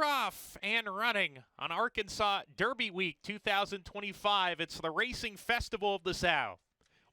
off and running on Arkansas Derby Week 2025. It's the Racing Festival of the South.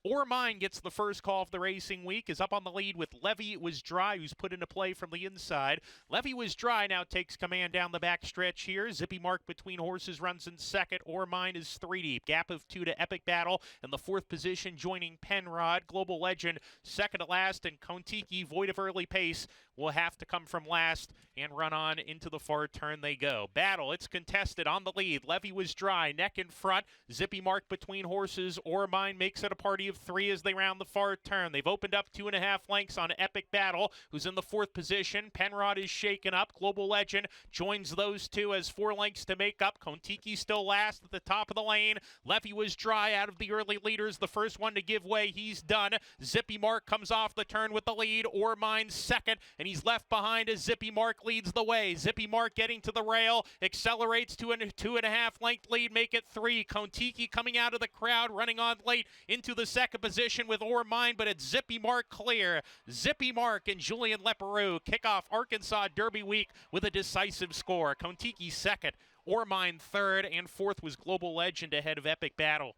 Or Mine gets the first call of the racing week, is up on the lead with Levy Was Dry, who's put into play from the inside. Levy Was Dry now takes command down the back stretch here. Zippy Mark between horses runs in second. Or Mine is 3 deep. Gap of 2 to Epic Battle. In the fourth position, joining Penrod. Global Legend second to last. And Kontiki, void of early pace, will have to come from last and run on into the far turn they go. Battle, it's contested on the lead. Levy Was Dry, neck in front. Zippy Mark between horses. Or Mine makes it a party of 3 as they round the far turn. They've opened up 2.5 lengths on Epic Battle, who's in the fourth position. Penrod is shaken up. Global Legend joins those two as 4 lengths to make up. Kontiki still last at the top of the lane. Levy Was Dry out of the early leaders. The first one to give way, he's done. Zippy Mark comes off the turn with the lead. Or Mine second, and he's left behind as Zippy Mark leads the way. Zippy Mark getting to the rail, accelerates to a 2.5 length lead, make it 3. Kontiki coming out of the crowd, running on late into the second position with Or Mine, but it's Zippy Mark clear. Zippy Mark and Julian Leperoux kick off Arkansas Derby Week with a decisive score. Kontiki second, Or Mine third, and fourth was Global Legend ahead of Epic Battle.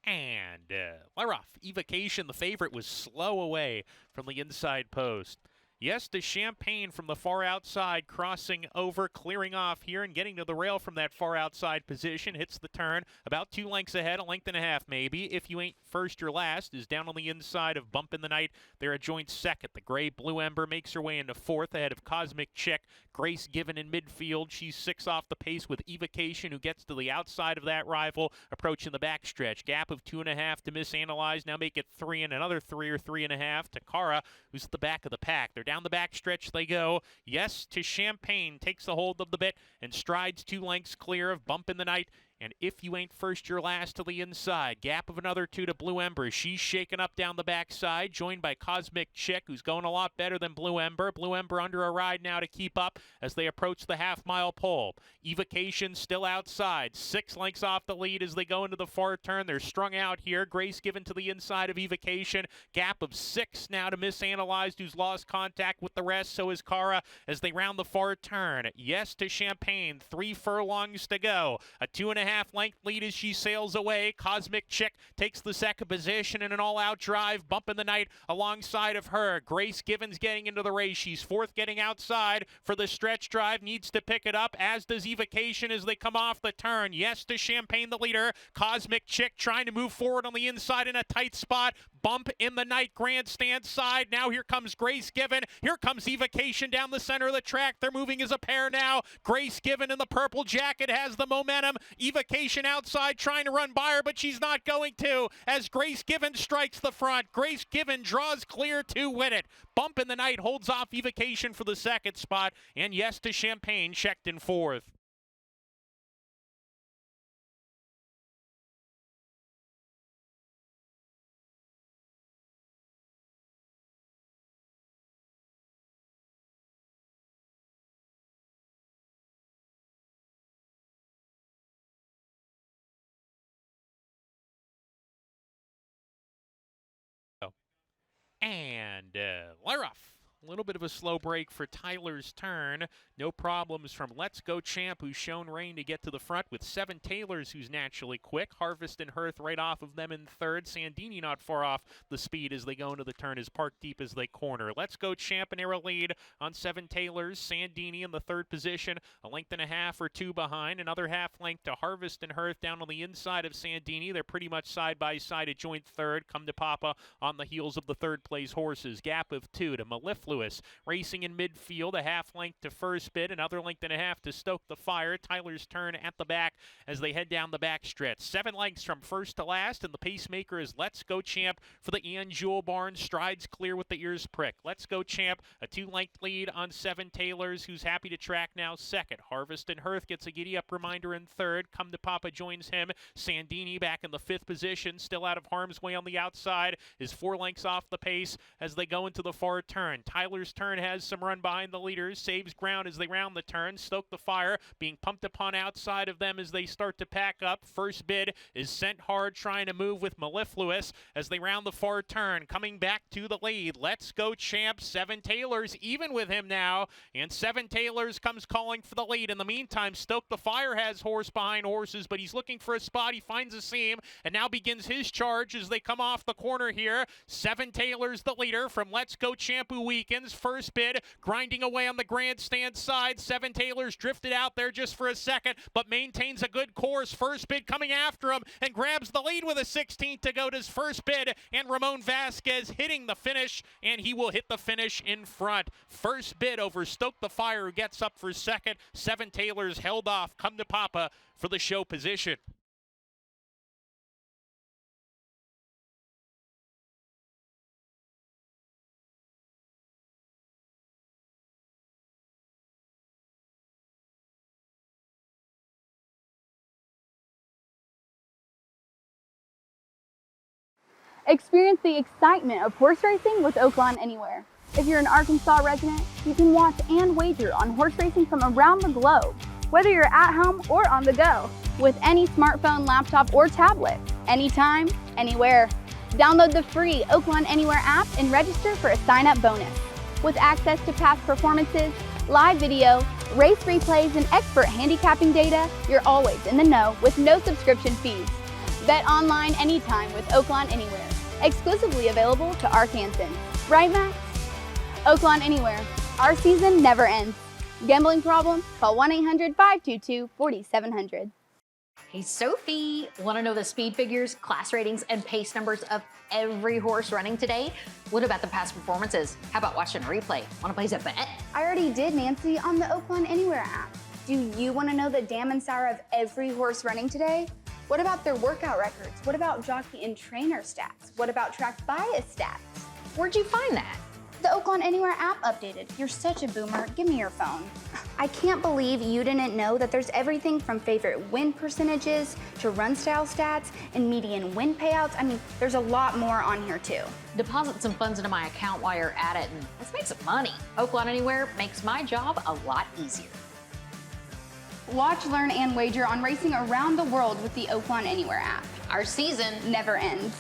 And we're off. Evocation, the favorite, was slow away from the inside post. Yes to Champagne from the far outside, crossing over, clearing off here and getting to the rail from that far outside position. Hits the turn, about 2 lengths ahead, 1.5 lengths maybe. If You Ain't First, You're Last is down on the inside of Bump in the Night. They're a joint second. The gray Blue Ember makes her way into fourth ahead of Cosmic Chick. Grace Given in midfield. She's 6 off the pace with Evocation, who gets to the outside of that rival, approaching the backstretch. Gap of 2.5 to Misanalyze. Now make it 3 and another 3 or 3.5 to Cara, who's at the back of the pack. They're down the backstretch they go. Yes to Champagne, takes the hold of the bit and strides 2 lengths clear of Bump in the Night. And If You Ain't First, You're Last to the inside. Gap of another 2 to Blue Ember. She's shaken up down the backside, joined by Cosmic Chick, who's going a lot better than Blue Ember. Blue Ember under a ride now to keep up as they approach the half-mile pole. Evocation still outside. 6 lengths off the lead as they go into the far turn. They're strung out here. Grace Given to the inside of Evocation. Gap of 6 now to Misanalyzed, who's lost contact with the rest. So is Cara as they round the far turn. Yes to Champagne. 3 furlongs to go. A 2.5 length lead as she sails away. Cosmic Chick takes the second position in an all-out drive. Bump in the Night alongside of her. Grace Given's getting into the race. She's fourth, getting outside for the stretch drive. Needs to pick it up, as does Evocation as they come off the turn. Yes to Champagne, the leader. Cosmic Chick trying to move forward on the inside in a tight spot. Bump in the Night grandstand side. Now here comes Grace Given. Here comes Evocation down the center of the track. They're moving as a pair now. Grace Given in the purple jacket has the momentum. Evocation outside trying to run by her, but she's not going to, as Grace Given strikes the front. Grace Given draws clear to win it. Bump in the Night holds off Evocation for the second spot, and Yes to Champagne checked in fourth. And we're off. A little bit of a slow break for Tyler's turn. No problems from Let's Go Champ, who's shown rain to get to the front, with 7 Taylors, who's naturally quick. Harvest and Hearth right off of them in third. Sandini not far off the speed as they go into the turn, as Park Deep as they corner. Let's Go Champ and Arrow lead on 7 Taylors. Sandini in the third position, 1.5 lengths or 2 behind. Another half length to Harvest and Hearth down on the inside of Sandini. They're pretty much side by side at joint third. Come to Papa on the heels of the third place horses. Gap of 2 to Malif Mellifluous. Racing in midfield, a half length to first bid, another length and a half to Stoke the Fire. Tyler's Turn at the back as they head down the back stretch. 7 lengths from first to last, and the pacemaker is Let's Go Champ for the Ian Jewel Barn. Strides clear with the ears pricked. Let's Go Champ, a 2-length lead on 7 Taylors, who's happy to track now second. Harvest and Hearth gets a giddy-up reminder in third. Come to Papa joins him. Sandini back in the 5th position, still out of harm's way on the outside, is 4 lengths off the pace as they go into the far turn. Tyler's Turn has some run behind the leaders, saves ground as they round the turn. Stoke the Fire being pumped upon outside of them as they start to pack up. First bid is Sent Hard trying to move with Mellifluous as they round the far turn. Coming back to the lead, Let's Go Champ. 7 Taylors even with him now, and 7 Taylors comes calling for the lead. In the meantime, Stoke the Fire has horse behind horses, but he's looking for a spot. He finds a seam and now begins his charge as they come off the corner here. 7 Taylors the leader from Let's Go Champ, who weakens. First bid grinding away on the grandstand side. 7 Taylors drifted out there just for a second, but maintains a good course. First bid coming after him and grabs the lead with a 16th to go. Does First bid, and Ramon Vasquez hitting the finish, and he will hit the finish in front. First bid over Stoke the Fire, who gets up for second. 7 Taylors held off Come to Papa for the show position. Experience the excitement of horse racing with Oaklawn Anywhere. If you're an Arkansas resident, you can watch and wager on horse racing from around the globe, whether you're at home or on the go, with any smartphone, laptop, or tablet, anytime, anywhere. Download the free Oaklawn Anywhere app and register for a sign-up bonus. With access to past performances, live video, race replays, and expert handicapping data, you're always in the know with no subscription fees. Bet online anytime with Oaklawn Anywhere. Exclusively available to Arkansans. Right, Max? Oaklawn Anywhere. Our season never ends. Gambling problem? Call 1-800-522-4700. Hey, Sophie, want to know the speed figures, class ratings, and pace numbers of every horse running today? What about the past performances? How about watching a replay? Want to place a bet? I already did, Nancy, on the Oaklawn Anywhere app. Do you want to know the dam and sour of every horse running today? What about their workout records? What about jockey and trainer stats? What about track bias stats? Where'd you find that? The Oaklawn Anywhere app updated. You're such a boomer. Give me your phone. I can't believe you didn't know that there's everything from favorite win percentages to run style stats and median win payouts. I mean, there's a lot more on here too. Deposit some funds into my account while you're at it and let's make some money. Oaklawn Anywhere makes my job a lot easier. Watch, learn, and wager on racing around the world with the Oaklawn Anywhere app. Our season never ends.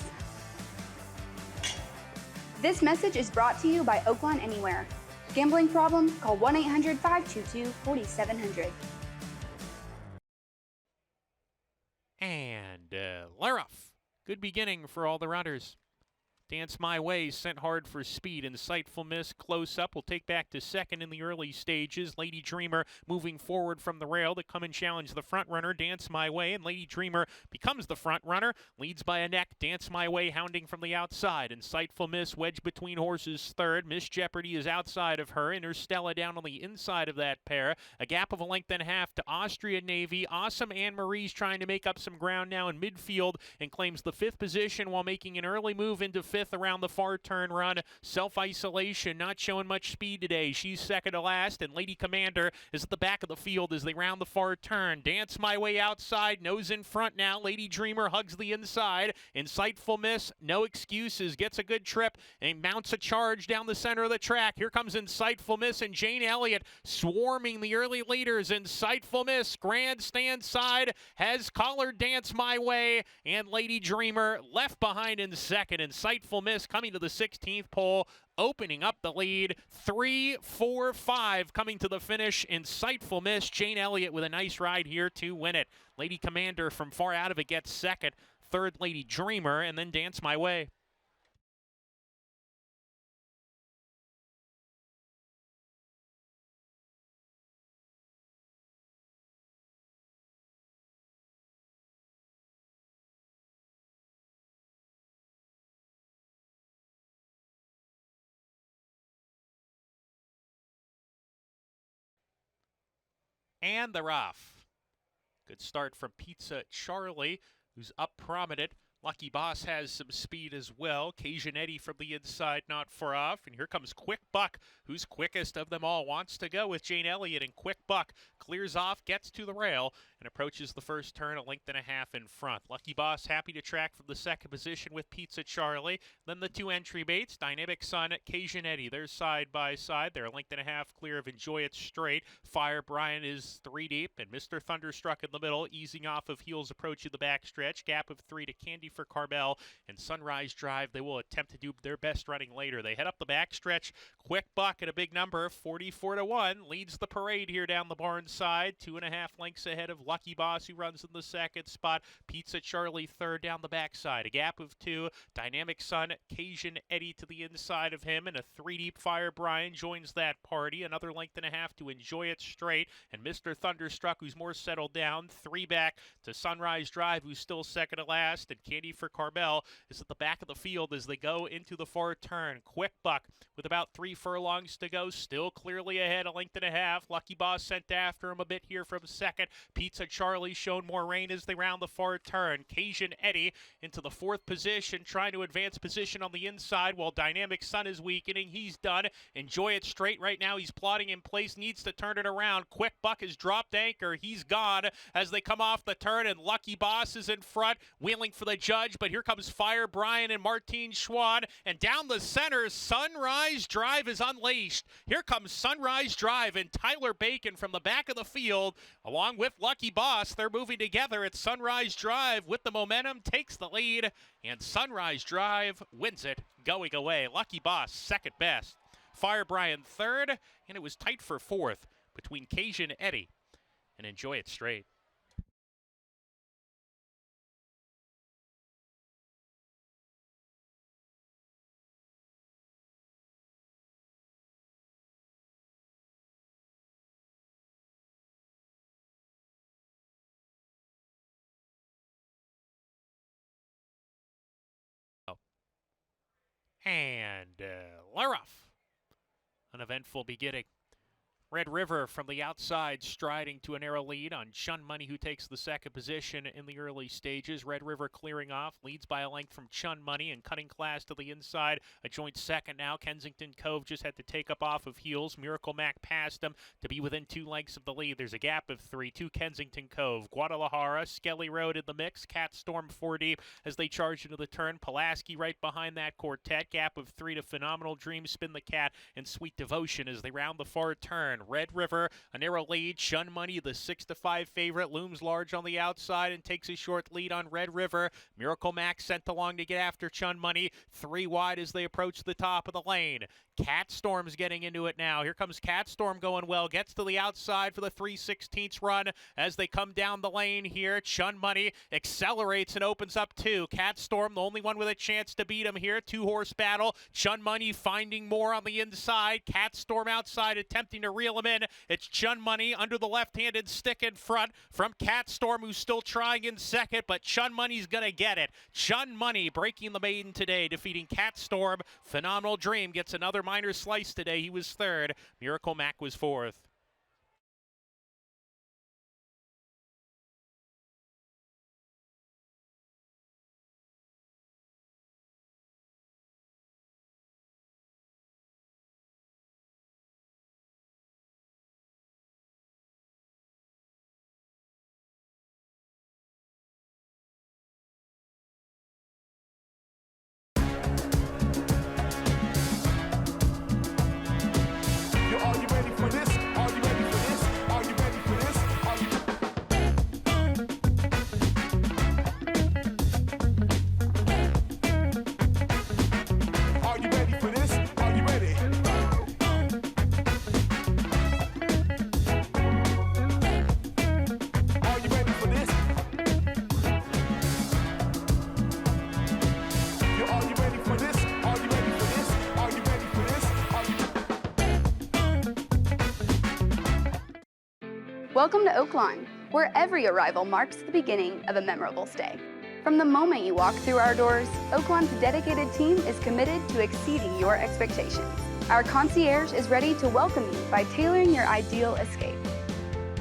This message is brought to you by Oaklawn Anywhere. Gambling problem? Call 1-800-522-4700. And Laroff, good beginning for all the runners. Dance My Way, Sent Hard for speed. Insightful Miss, close up, will take back to second in the early stages. Lady Dreamer moving forward from the rail to come and challenge the front runner, Dance My Way, and Lady Dreamer becomes the front runner, leads by a neck. Dance My Way hounding from the outside. Insightful Miss, wedged between horses, third. Miss Jeopardy is outside of her. Interstella down on the inside of that pair. A gap of a length and a half to Austria Navy. Awesome Anne Marie's trying to make up some ground now in midfield and claims the 5th position while making an early move into 5th around the far turn run. Self-isolation, not showing much speed today. She's second to last, and Lady Commander is at the back of the field as they round the far turn. Dance My Way outside, nose in front now. Lady Dreamer hugs the inside. Insightful Miss, no excuses, gets a good trip and mounts a charge down the center of the track. Here comes Insightful Miss and Jane Elliott swarming the early leaders. Insightful Miss, grandstand side, has collared Dance My Way, and Lady Dreamer left behind in second. Insightful Miss coming to the 16th pole, opening up the lead. 3, 4, 5 coming to the finish. Insightful Miss, Jane Elliott with a nice ride here to win it. Lady Commander from far out of it gets second. Third, Lady Dreamer, and then Dance My Way. And the rough. Good start from Pizza Charlie, who's up prominent. Lucky Boss has some speed as well. Cajun Eddie from the inside, not far off. And here comes Quick Buck, who's quickest of them all. Wants to go with Jane Elliott, and Quick Buck clears off, gets to the rail, and approaches the first turn a length and a half in front. Lucky Boss happy to track from the second position with Pizza Charlie. Then the two entry baits, Dynamic Sun, Cajun Eddie. They're side by side. They're a length and a half clear of Enjoy It Straight. Fire Brian is 3 deep, and Mr. Thunderstruck in the middle, easing off of heels approaching the backstretch. Gap of 3 to Candy for Carmel and Sunrise Drive. They will attempt to do their best running later. They head up the backstretch. Quick Buck at a big number, 44-1, leads the parade here down the barn side. 2.5 lengths ahead of Lucky Boss, who runs in the second spot. Pizza Charlie third down the backside. A gap of 2. Dynamic Sun, Cajun Eddie to the inside of him, and a 3 deep Fire Brian joins that party. Another length and a half to Enjoy It Straight, and Mr. Thunderstruck, who's more settled down. 3 back to Sunrise Drive, who's still second to last, and Candy for Carmel is at the back of the field as they go into the far turn. Quick Buck with about 3 furlongs to go, still clearly ahead, a length and a half. Lucky Boss sent after him a bit here from second. Pizza Charlie shown more rain as they round the far turn. Cajun Eddie into the 4th position, trying to advance position on the inside while Dynamic Sun is weakening. He's done. Enjoy It Straight right now. He's plotting in place, needs to turn it around. Quick Buck has dropped anchor. He's gone as they come off the turn, and Lucky Boss is in front, wheeling for the judge, but here comes Fire Brian and Martine Schwann, and down the center, Sunrise Drive is unleashed. Here comes Sunrise Drive and Tyler Bacon from the back of the field, along with Lucky Boss. They're moving together at Sunrise Drive with the momentum, takes the lead, and Sunrise Drive wins it going away. Lucky Boss second best. Fire Brian third, and it was tight for fourth between Cajun Eddie and Enjoy It Straight. And Laroff, an eventful beginning. Red River from the outside striding to a narrow lead on Chun Money, who takes the second position in the early stages. Red River clearing off, leads by a length from Chun Money, and Cutting Class to the inside. A joint second now. Kensington Cove just had to take up off of heels. Miracle Mac passed him to be within 2 lengths of the lead. There's a gap of 3 to Kensington Cove. Guadalajara, Skelly Road in the mix. Cat Storm 4 deep as they charge into the turn. Pulaski right behind that quartet. Gap of 3 to Phenomenal Dream, Spin the Cat, and Sweet Devotion as they round the far turn. Red River, a narrow lead. Chun Money, the 6-5 favorite, looms large on the outside and takes a short lead on Red River. Miracle Mac sent along to get after Chun Money. 3 wide as they approach the top of the lane. Cat Storm's getting into it now. Here comes Cat Storm going well. Gets to the outside for the 3/16 run as they come down the lane here. Chun Money accelerates and opens up 2. Cat Storm, the only one with a chance to beat him here. 2-horse battle. Chun Money finding more on the inside. Cat Storm outside attempting to reel him in. It's Chun Money under the left-handed stick in front from Cat Storm, who's still trying in second, but Chun Money's going to get it. Chun Money breaking the maiden today, defeating Cat Storm. Phenomenal Dream gets another minor slice today. He was third. Miracle Mac was fourth. Welcome to Oaklawn, where every arrival marks the beginning of a memorable stay. From the moment you walk through our doors, Oaklawn's dedicated team is committed to exceeding your expectations. Our concierge is ready to welcome you by tailoring your ideal escape.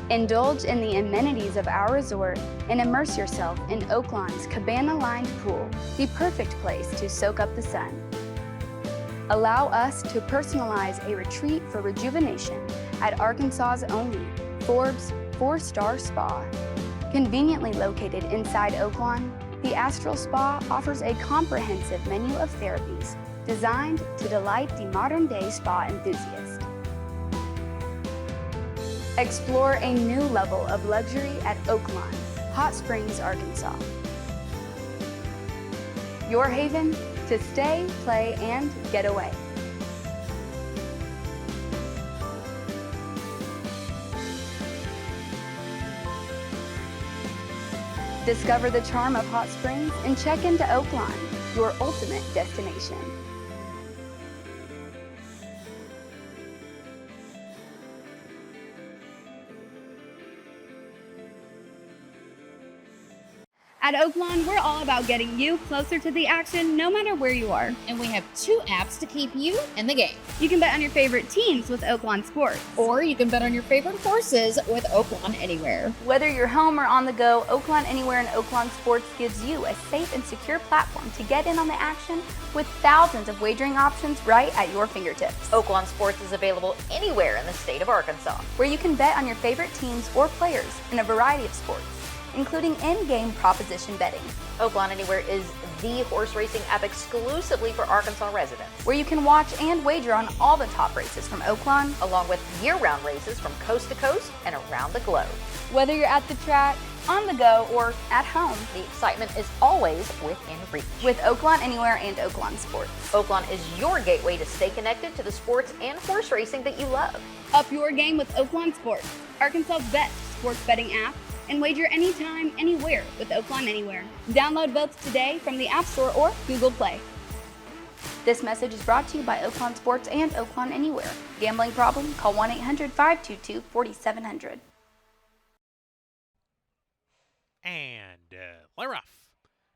Indulge in the amenities of our resort and immerse yourself in Oaklawn's cabana-lined pool, the perfect place to soak up the sun. Allow us to personalize a retreat for rejuvenation at Arkansas's only Forbes 4-star spa. Conveniently located inside Oaklawn, the Astral Spa offers a comprehensive menu of therapies designed to delight the modern-day spa enthusiast. Explore a new level of luxury at Oaklawn, Hot Springs, Arkansas. Your haven to stay, play, and get away. Discover the charm of Hot Springs and check into Oaklawn, your ultimate destination. At Oaklawn, we're all about getting you closer to the action no matter where you are. And we have 2 apps to keep you in the game. You can bet on your favorite teams with Oaklawn Sports. Or you can bet on your favorite horses with Oaklawn Anywhere. Whether you're home or on the go, Oaklawn Anywhere and Oaklawn Sports gives you a safe and secure platform to get in on the action with thousands of wagering options right at your fingertips. Oaklawn Sports is available anywhere in the state of Arkansas. Where you can bet on your favorite teams or players in a variety of sports, including in-game proposition betting. Oaklawn Anywhere is the horse racing app exclusively for Arkansas residents, where you can watch and wager on all the top races from Oaklawn, along with year-round races from coast to coast and around the globe. Whether you're at the track, on the go, or at home, the excitement is always within reach. With Oaklawn Anywhere and Oaklawn Sports. Oaklawn is your gateway to stay connected to the sports and horse racing that you love. Up your game with Oaklawn Sports, Arkansas's best sports betting app, and wager anytime, anywhere with Oaklawn Anywhere. Download both today from the App Store or Google Play. This message is brought to you by Oaklawn Sports and Oaklawn Anywhere. Gambling problem? Call 1-800-522-4700. And Lay Rough.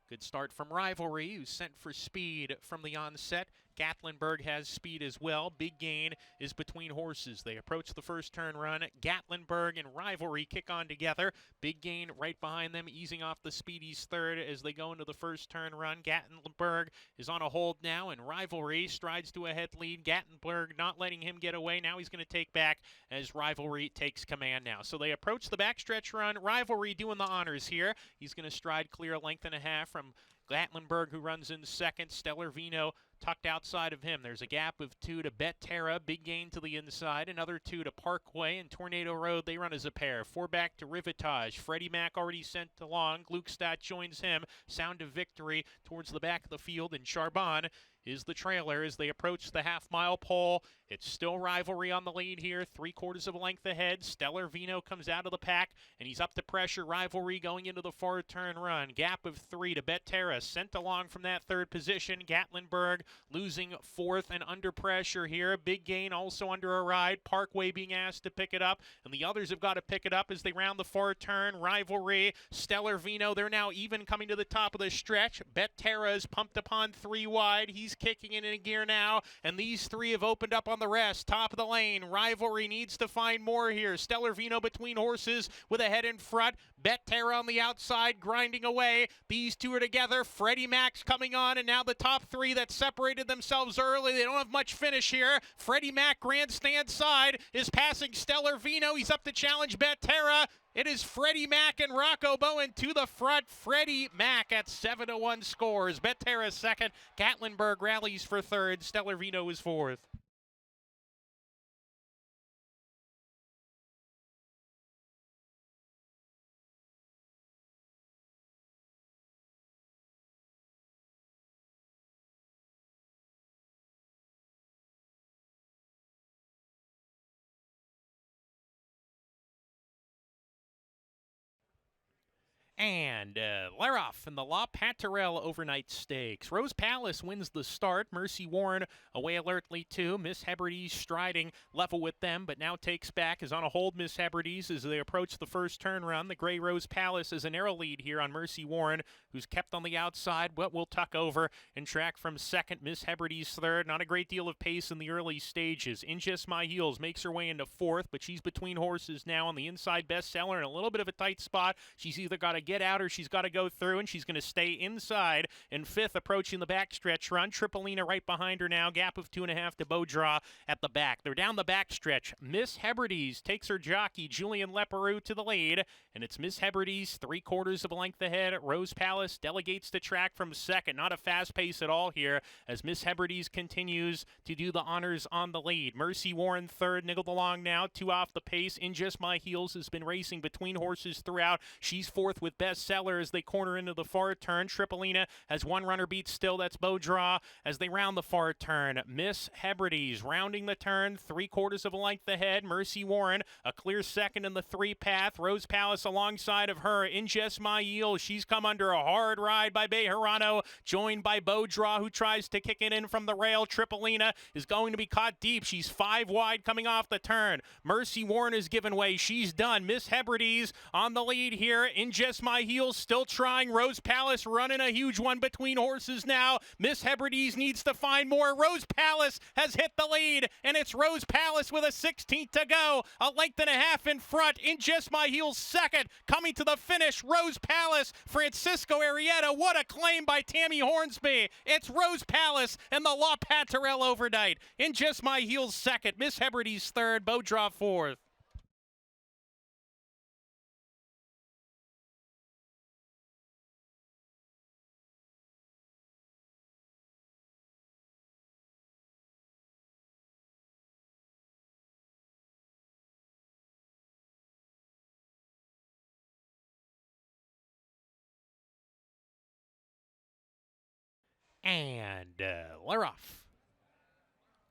Good start from Rivalry, who's sent for speed from the onset. Gatlinburg has speed as well. Big Gain is between horses. They approach the first turn run. Gatlinburg and Rivalry kick on together. Big Gain right behind them, easing off the Speedies third as they go into the first turn run. Gatlinburg is on a hold now, and Rivalry strides to a head lead. Gatlinburg not letting him get away. Now he's going to take back as Rivalry takes command now. So they approach the backstretch run. Rivalry doing the honors here. He's going to stride clear a length and a half from Gatlinburg, who runs in second. Stellar Vino tucked outside of him. There's a gap of 2 to Bet Terra. Big Gain to the inside. Another 2 to Parkway and Tornado Road. They run as a pair. 4 back to Rivetage. Phreddie Mac already sent along. Glukstadt joins him. Sound of Victory towards the back of the field. And Charbon is the trailer as they approach the half-mile pole. It's still Rivalry on the lead here, 3/4 of a length ahead. Stellar Vino comes out of the pack, and he's up to pressure. Rivalry going into the forward turn run. Gap of 3 to Bet Terra, sent along from that third position. Gatlinburg losing fourth and under pressure here. Big Gain also under a ride. Parkway being asked to pick it up, and the others have got to pick it up as they round the forward turn. Rivalry, Stellar Vino, they're now even coming to the top of the stretch. Bet Terra is pumped upon 3 wide. He's kicking it in a gear now, and these 3 have opened up on the rest. Top of the lane. Rivalry needs to find more here. Stellar Vino between horses with a head in front. Bet Terra on the outside, grinding away. These 2 are together. Phreddie Mac's coming on, and now the top 3 that separated themselves early. They don't have much finish here. Phreddie Mac, grandstand side, is passing Stellar Vino. He's up to challenge Bet Terra. It is Phreddie Mac and Rocco Bowen to the front. Phreddie Mac at 7-1 scores. Bet Terra second. Gatlinburg rallies for third. Stellar Vino is fourth. And they're off in the La Patarelle Overnight Stakes. Rose Palace wins the start. Mercy Warren away alertly too. Miss Hebrides striding level with them, but now takes back, is on a hold. Miss Hebrides as they approach the first turn run. The Gray Rose Palace is a narrow lead here on Mercy Warren, who's kept on the outside, but will tuck over and track from second. Miss Hebrides third. Not a great deal of pace in the early stages. In Just My Heels makes her way into fourth, but she's between horses now on the inside. Bestseller in a little bit of a tight spot. She's either got to get out or she's got to go through, and she's going to stay inside. In fifth, approaching the backstretch run. Tripolina right behind her now. Gap of 2.5 to Beaudraw at the back. They're down the backstretch. Miss Hebrides takes her jockey, Julian Leperoux, to the lead, and it's Miss Hebrides 3/4 of a length ahead. Rose Palace delegates the track from second. Not a fast pace at all here as Miss Hebrides continues to do the honors on the lead. Mercy Warren third, niggled along now, 2 off the pace. In Just My Heels has been racing between horses throughout. She's fourth with Bestseller as they corner into the far turn. Tripolina has one runner beat still, that's Beaudraw, as they round the far turn. Miss Hebrides rounding the turn, 3/4 of a length ahead. Mercy Warren a clear second in the 3 path. Rose Palace alongside of her. In Just My Yield, she's come under a hard ride by Bejarano, joined by Beaudraw, who tries to kick it in from the rail. Tripolina is going to be caught deep. She's 5 wide coming off the turn. Mercy Warren is given way. She's done. Miss Hebrides on the lead here. In Just My Heels still trying. Rose Palace running a huge one between horses now. Miss Hebrides needs to find more. Rose Palace has hit the lead, and it's Rose Palace with a 16th to go. A length and a half in front. In Just My Heels second. Coming to the finish, Rose Palace. Francisco Arrieta. What a claim by Tammy Hornsby. It's Rose Palace and the La Patarelle Overnight. In Just My Heels second. Miss Hebrides third. Beaudraw fourth. And we're off.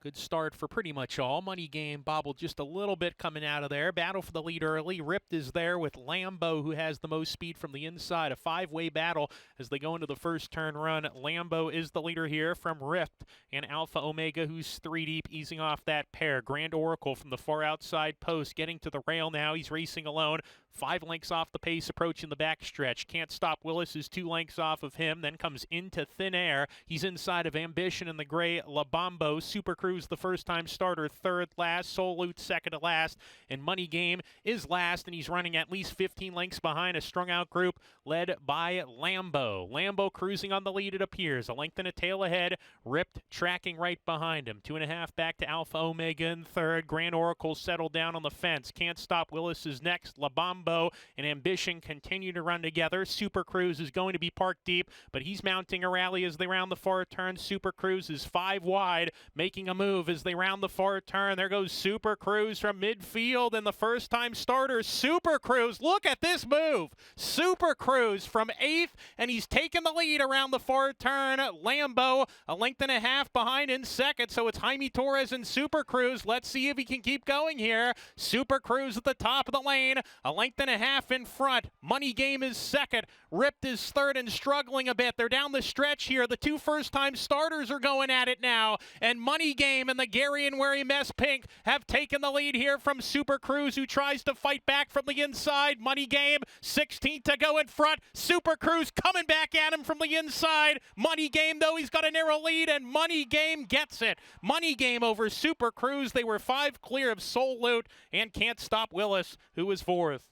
Good start for pretty much all. Money Game bobbled just a little bit coming out of there. Battle for the lead early. Ripped is there with Lambeau, who has the most speed from the inside. A 5-way battle as they go into the first turn run. Lambeau is the leader here from Ripped and Alpha Omega, who's 3 deep, easing off that pair. Grand Oracle from the far outside post, getting to the rail now. He's racing alone. 5 lengths off the pace, approaching the backstretch. Can't Stop Willis is 2 lengths off of him, then comes into thin air. He's inside of Ambition in the gray Labambo. Super Cruise, the first-time starter, third last. Soul Loot, second to last. And Money Game is last, and he's running at least 15 lengths behind a strung-out group led by Lambeau. Lambeau cruising on the lead, it appears. A length and a tail ahead. Ripped tracking right behind him. 2.5 back to Alpha Omega in third. Grand Oracle settled down on the fence. Can't Stop Willis is next. Labambo and Ambition continue to run together. Super Cruise is going to be parked deep, but he's mounting a rally as they round the far turn. Super Cruise is 5 wide, making a move as they round the far turn. There goes Super Cruise from midfield, and the first-time starter, Super Cruise. Look at this move. Super Cruise from 8th, and he's taken the lead around the far turn. Lambeau a length and a half behind in second, so it's Jaime Torres and Super Cruise. Let's see if he can keep going here. Super Cruise at the top of the lane, a length and a half in front. Money Game is second. Ripped is third and struggling a bit. They're down the stretch here. The 2 first-time starters are going at it now, and Money Game and the Gary and Wary Mess Pink have taken the lead here from Super Cruise, who tries to fight back from the inside. Money Game 16th to go in front. Super Cruise coming back at him from the inside. Money Game, though, he's got a narrow lead, and Money Game gets it. Money Game over Super Cruise. They were 5 clear of Soul Loot and Can't Stop Willis, who was 4th.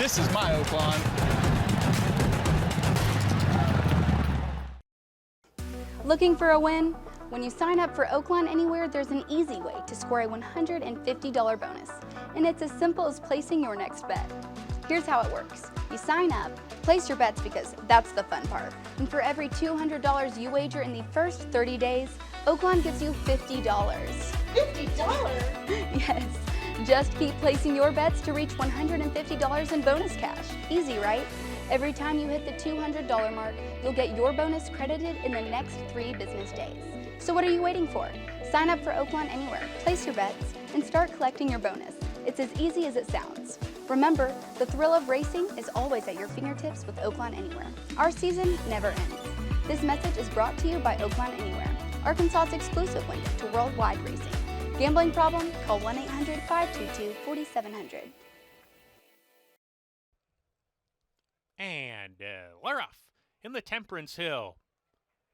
This is my Oaklawn. Looking for a win? When you sign up for Oaklawn Anywhere, there's an easy way to score a $150 bonus, and it's as simple as placing your next bet. Here's how it works. You sign up, place your bets because that's the fun part, and for every $200 you wager in the first 30 days, Oaklawn gives you $50. $50? Yes, just keep placing your bets to reach $150 in bonus cash. Easy, right? Every time you hit the $200 mark, you'll get your bonus credited in the next 3 business days. So what are you waiting for? Sign up for Oaklawn Anywhere, place your bets, and start collecting your bonus. It's as easy as it sounds. Remember, the thrill of racing is always at your fingertips with Oaklawn Anywhere. Our season never ends. This message is brought to you by Oaklawn Anywhere, Arkansas's exclusive window to worldwide racing. Gambling problem? Call 1-800-522-4700. And we're off in the Temperance Hill.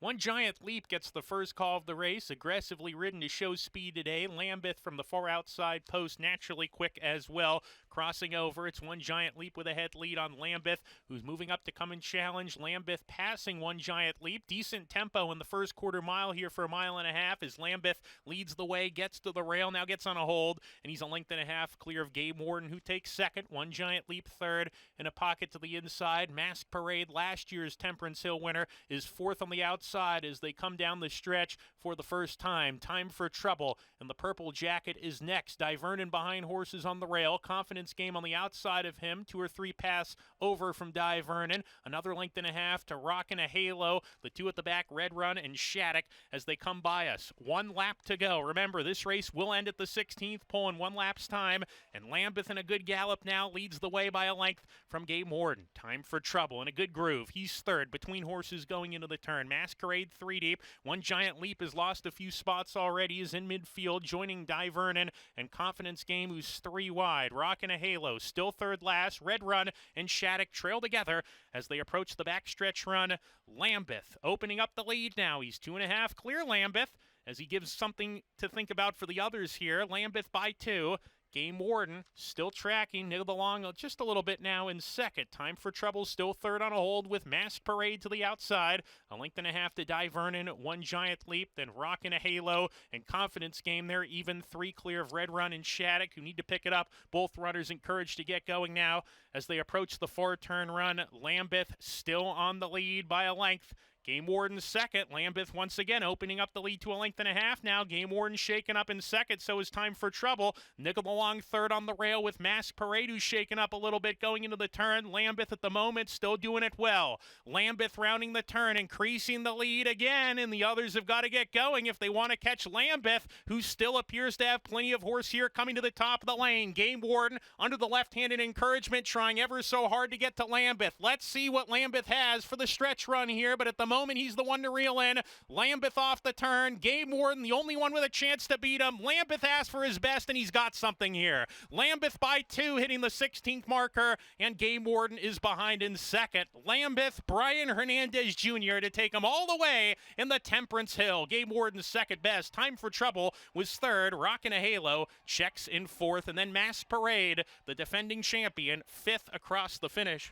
One Giant Leap gets the first call of the race, aggressively ridden to show speed today. Lambeth from the far outside post, naturally quick as well. Crossing over, it's One Giant Leap with a head lead on Lambeth, who's moving up to come and challenge. Lambeth passing One Giant Leap. Decent tempo in the first quarter mile here for a mile and a half as Lambeth leads the way, gets to the rail, now gets on a hold, and he's a length and a half clear of Gabe Warden, who takes second. One Giant Leap third, in a pocket to the inside. Mask Parade, last year's Temperance Hill winner, is fourth on the outside as they come down the stretch for the first time. Time for Trouble, and the purple jacket is next. Divernon behind horses on the rail. Confidence Game on the outside of him. 2 or 3 pass over from Divernon. Another length and a half to Rockin' a Halo. The 2 at the back, Red Run and Shattuck, as they come by us. 1 lap to go. Remember, this race will end at the 16th pole in 1 lap's time, and Lambeth in a good gallop now leads the way by a length from Game Warden. Time for Trouble in a good groove. He's third between horses going into the turn. Masquerade 3 deep. One Giant Leap has lost a few spots already, is in midfield, joining Divernon and Confidence Game, who's 3 wide. Rockin' a Halo still third last. Red Run and Shattuck trail together as they approach the backstretch run. Lambeth opening up the lead now. He's 2.5 clear, Lambeth, as he gives something to think about for the others here. Lambeth by 2. Game Warden still tracking, nibbled along just a little bit now in second. Time for Trouble still third on a hold with Mask Parade to the outside. A length and a half to Divernon, One Giant Leap, then Rockin' a Halo and Confidence Game there, even 3 clear of Red Run and Shattuck, who need to pick it up. Both runners encouraged to get going now as they approach the 4-turn run. Lambeth still on the lead by a length. Game Warden second. Lambeth once again opening up the lead to a length and a half now. Game Warden shaken up in second, so is Time for Trouble. Nickel along third on the rail with Mask Parade, who's shaken up a little bit going into the turn. Lambeth at the moment still doing it well. Lambeth rounding the turn, increasing the lead again, and the others have got to get going if they want to catch Lambeth, who still appears to have plenty of horse here coming to the top of the lane. Game Warden under the left-handed encouragement, trying ever so hard to get to Lambeth. Let's see what Lambeth has for the stretch run here, but at the moment he's the one to reel in. Lambeth off the turn. Game Warden the only one with a chance to beat him. Lambeth asked for his best, and he's got something here. Lambeth by 2, hitting the 16th marker, and Game Warden is behind in second. Lambeth, Brian Hernandez Jr. to take him all the way in the Temperance Hill. Game Warden's second best. Time for Trouble was third. Rockin' a Halo checks in fourth, and then Mask Parade, the defending champion, 5th across the finish.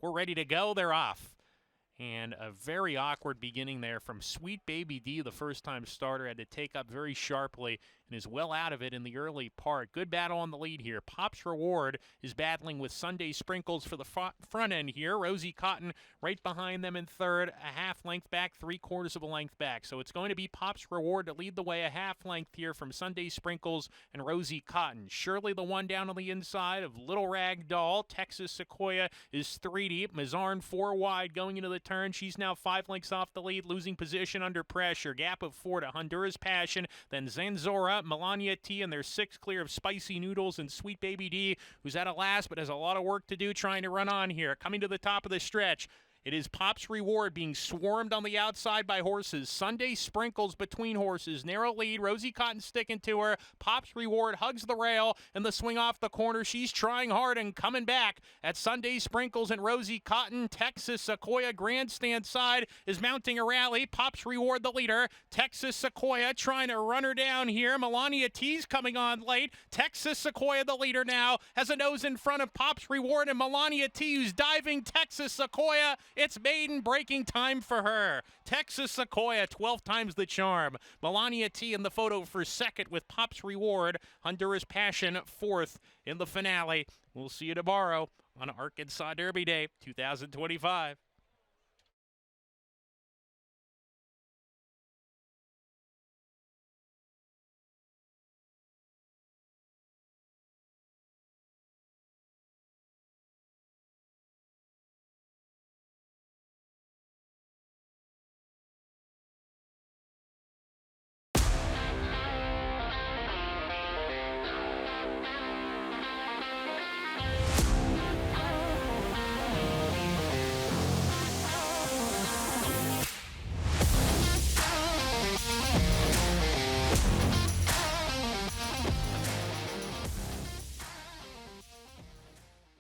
We're ready to go. They're off. And a very awkward beginning there from Sweet Baby D, the first-time starter, had to take up very sharply and is well out of it in the early part. Good battle on the lead here. Pop's Reward is battling with Sunday Sprinkles for the front end here. Rosie Cotton right behind them in third, a half length back, 3/4 of a length back. So it's going to be Pop's Reward to lead the way, a half length here from Sunday Sprinkles and Rosie Cotton. Shirley the one down on the inside of Little Rag Doll. Texas Sequoia is 3 deep. Mazarn 4 wide going into the turn. She's now 5 lengths off the lead, losing position under pressure. Gap of 4 to Honduras Passion, then Zanzora, Melania T, and their 6 clear of Spicy Noodles and Sweet Baby D, who's at a last but has a lot of work to do trying to run on here. Coming to the top of the stretch It is Pop's Reward being swarmed on the outside by horses. Sunday Sprinkles between horses. Narrow lead. Rosie Cotton sticking to her. Pop's Reward hugs the rail and the swing off the corner. She's trying hard and coming back at Sunday Sprinkles and Rosie Cotton. Texas Sequoia grandstand side is mounting a rally. Pop's Reward the leader. Texas Sequoia trying to run her down here. Melania T's coming on late. Texas Sequoia the leader now has a nose in front of Pop's Reward and Melania T who's diving Texas Sequoia. It's maiden breaking time for her. Texas Sequoia 12 times the charm. Melania T in the photo for second with Pop's Reward. Honduras Passion fourth in the finale. We'll see you tomorrow on Arkansas Derby Day 2025.